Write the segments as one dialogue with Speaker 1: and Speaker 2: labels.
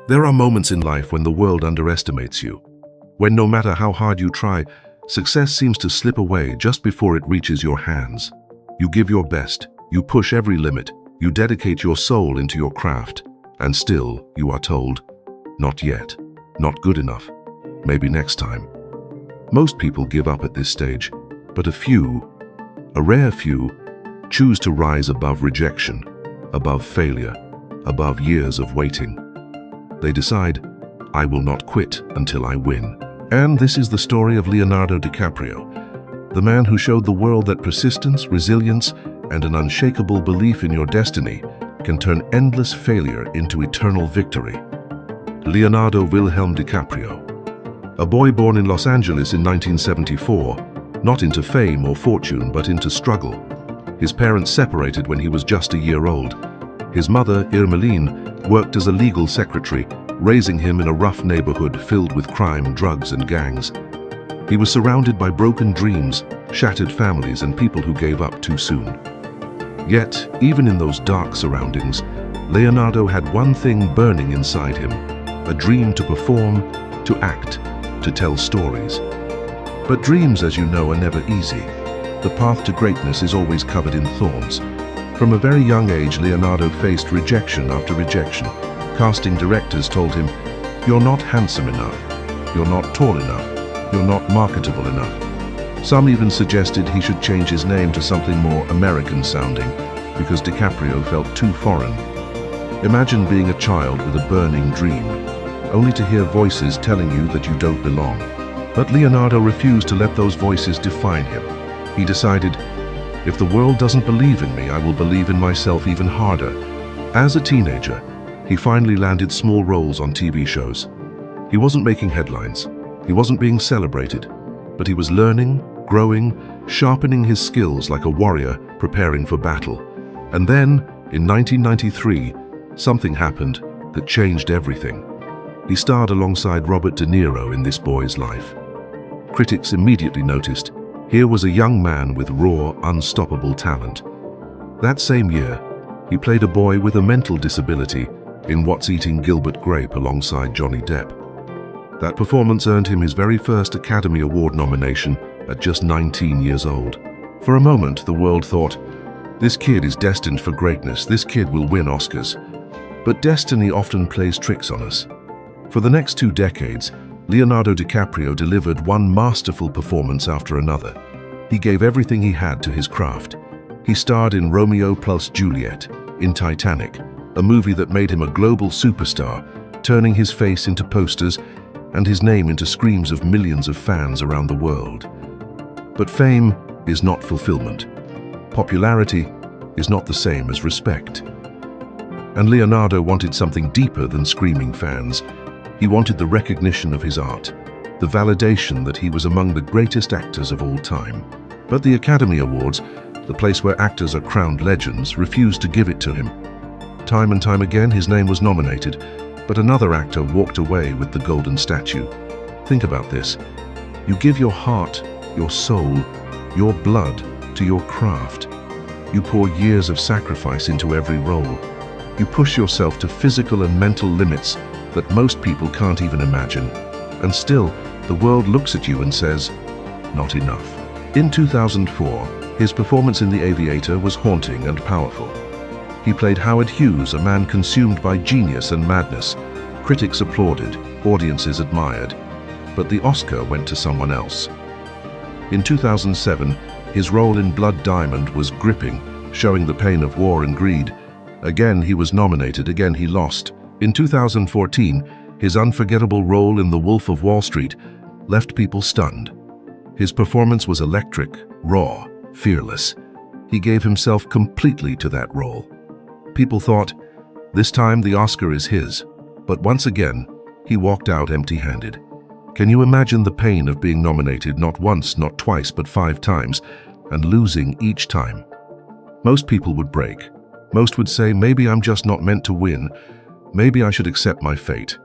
Speaker 1: There are moments in life when the world underestimates you, when no matter how hard you try, success seems to slip away just before it reaches your hands. You give your best, you push every limit, you dedicate your soul into your craft, and still you are told, not yet, not good enough, maybe next time. Most people give up at this stage, but a rare few, choose to rise above rejection, above failure, above years of waiting. They decide, I will not quit until I win. And this is the story of Leonardo DiCaprio, the man who showed the world that persistence, resilience, and an unshakable belief in your destiny can turn endless failure into eternal victory. Leonardo Wilhelm DiCaprio, a boy born in Los Angeles in 1974, not into fame or fortune but into struggle. His parents separated when he was just a year old. His mother, Irmeline, worked as a legal secretary, raising him in a rough neighborhood filled with crime, drugs, and gangs. He was surrounded by broken dreams, shattered families, and people who gave up too soon. Yet, even in those dark surroundings, Leonardo had one thing burning inside him, a dream to perform, to act, to tell stories. But dreams, as you know, are never easy. The path to greatness is always covered in thorns. From a very young age, Leonardo faced rejection after rejection. Casting directors told him, "You're not handsome enough, you're not tall enough, you're not marketable enough." Some even suggested he should change his name to something more American sounding, because DiCaprio felt too foreign. Imagine being a child with a burning dream, only to hear voices telling you that you don't belong. But Leonardo refused to let those voices define him. He decided, if the world doesn't believe in me, I will believe in myself even harder. As a teenager, he finally landed small roles on TV shows. He wasn't making headlines, he wasn't being celebrated, but he was learning, growing, sharpening his skills like a warrior preparing for battle. And then, in 1993, something happened that changed everything. He starred alongside Robert De Niro in this boy's life. Critics immediately noticed, here was a young man with raw, unstoppable talent. That same year, he played a boy with a mental disability in What's Eating Gilbert Grape alongside Johnny Depp. That performance earned him his very first Academy Award nomination at just 19 years old. For a moment, the world thought, this kid is destined for greatness, this kid will win Oscars. But destiny often plays tricks on us. For the next 2 decades, Leonardo DiCaprio delivered one masterful performance after another. He gave everything he had to his craft. He starred in Romeo plus Juliet, in Titanic, a movie that made him a global superstar, turning his face into posters and his name into screams of millions of fans around the world. But fame is not fulfillment. Popularity is not the same as respect. And Leonardo wanted something deeper than screaming fans. He wanted the recognition of his art, the validation that he was among the greatest actors of all time. But the Academy Awards, the place where actors are crowned legends, refused to give it to him. Time and time again, his name was nominated, but another actor walked away with the golden statue. Think about this. You give your heart, your soul, your blood to your craft. You pour years of sacrifice into every role. You push yourself to physical and mental limits that most people can't even imagine. And still, the world looks at you and says, not enough. In 2004, his performance in The Aviator was haunting and powerful. He played Howard Hughes, a man consumed by genius and madness. Critics applauded, audiences admired, but the Oscar went to someone else. In 2007, his role in Blood Diamond was gripping, showing the pain of war and greed. Again, he was nominated, again he lost. In 2014, his unforgettable role in The Wolf of Wall Street left people stunned. His performance was electric, raw, fearless. He gave himself completely to that role. People thought, this time the Oscar is his. But once again, he walked out empty-handed. Can you imagine the pain of being nominated not once, not twice, but 5 times, and losing each time? Most people would break. Most would say, maybe I'm just not meant to win. Maybe I should accept my fate.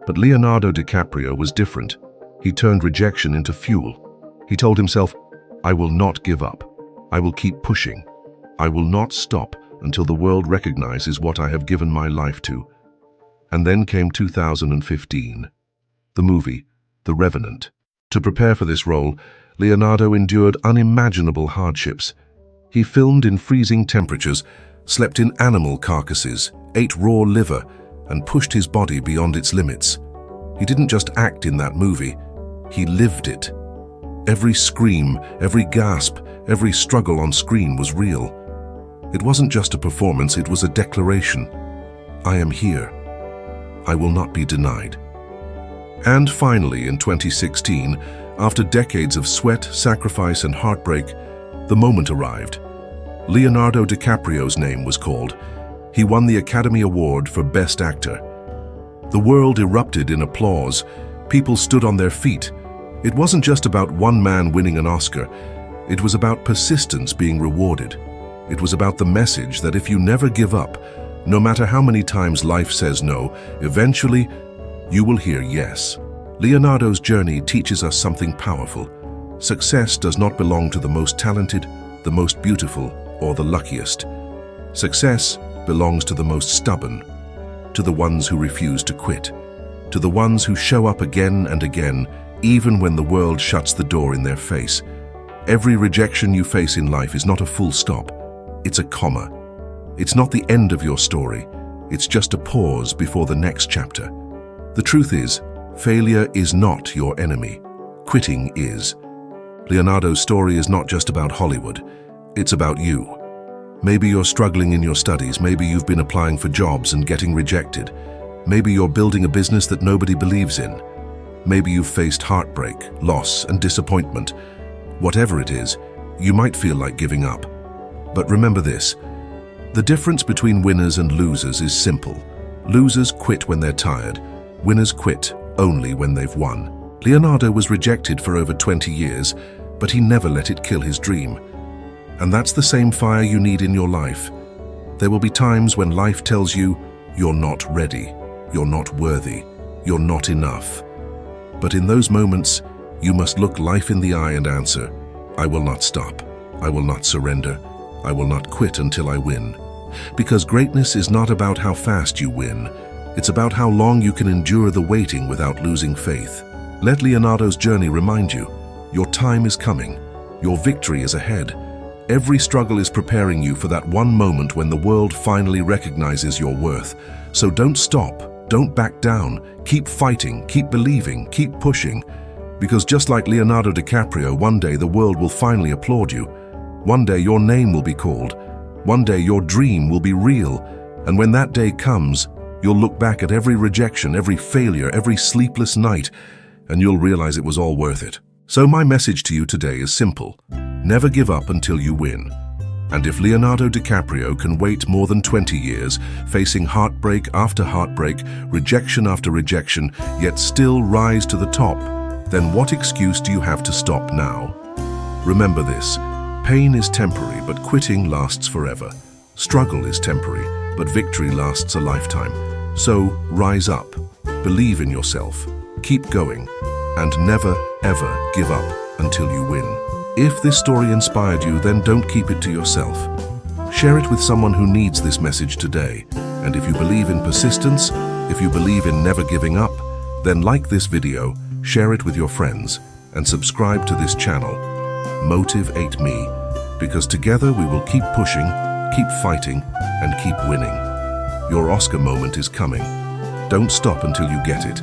Speaker 1: But Leonardo DiCaprio was different. He turned rejection into fuel. He told himself, I will not give up. I will keep pushing. I will not stop until the world recognizes what I have given my life to. And then came 2015, the movie, The Revenant. To prepare for this role, Leonardo endured unimaginable hardships. He filmed in freezing temperatures, slept in animal carcasses, ate raw liver, and pushed his body beyond its limits. He didn't just act in that movie, he lived it. Every scream, every gasp, every struggle on screen was real. It wasn't just a performance, it was a declaration. I am here. I will not be denied. And finally, in 2016, after decades of sweat, sacrifice, and heartbreak, the moment arrived. Leonardo DiCaprio's name was called. He won the Academy Award for Best Actor. The world erupted in applause. People stood on their feet. It wasn't just about one man winning an Oscar. It was about persistence being rewarded. It was about the message that if you never give up, no matter how many times life says no, eventually you will hear yes. Leonardo's journey teaches us something powerful. Success does not belong to the most talented, the most beautiful, or the luckiest. Success belongs to the most stubborn, to the ones who refuse to quit, to the ones who show up again and again, even when the world shuts the door in their face. Every rejection you face in life is not a full stop, it's a comma. It's not the end of your story, it's just a pause before the next chapter. The truth is, failure is not your enemy. Quitting is. Leonardo's story is not just about Hollywood, it's about you. Maybe you're struggling in your studies, maybe you've been applying for jobs and getting rejected. Maybe you're building a business that nobody believes in. Maybe you've faced heartbreak, loss, and disappointment. Whatever it is, you might feel like giving up. But remember this, the difference between winners and losers is simple. Losers quit when they're tired. Winners quit only when they've won. Leonardo was rejected for over 20 years, but he never let it kill his dream. And that's the same fire you need in your life. There will be times when life tells you you're not ready, you're not worthy, you're not enough. But in those moments, you must look life in the eye and answer, I will not stop, I will not surrender, I will not quit until I win. Because greatness is not about how fast you win, it's about how long you can endure the waiting without losing faith. Let Leonardo's journey remind you, your time is coming, your victory is ahead. Every struggle is preparing you for that one moment when the world finally recognizes your worth. So don't stop, don't back down, keep fighting, keep believing, keep pushing. Because just like Leonardo DiCaprio, one day the world will finally applaud you. One day your name will be called. One day your dream will be real. And when that day comes, you'll look back at every rejection, every failure, every sleepless night, and you'll realize it was all worth it. So my message to you today is simple. Never give up until you win. And if Leonardo DiCaprio can wait more than 20 years, facing heartbreak after heartbreak, rejection after rejection, yet still rise to the top, then what excuse do you have to stop now? Remember this, pain is temporary, but quitting lasts forever. Struggle is temporary, but victory lasts a lifetime. So rise up, believe in yourself, keep going, and never, ever give up until you win. If this story inspired you, then don't keep it to yourself. Share it with someone who needs this message today. And if you believe in persistence, if you believe in never giving up, then like this video, share it with your friends, and subscribe to this channel. Motivate me, because together we will keep pushing, keep fighting, and keep winning. Your Oscar moment is coming. Don't stop until you get it.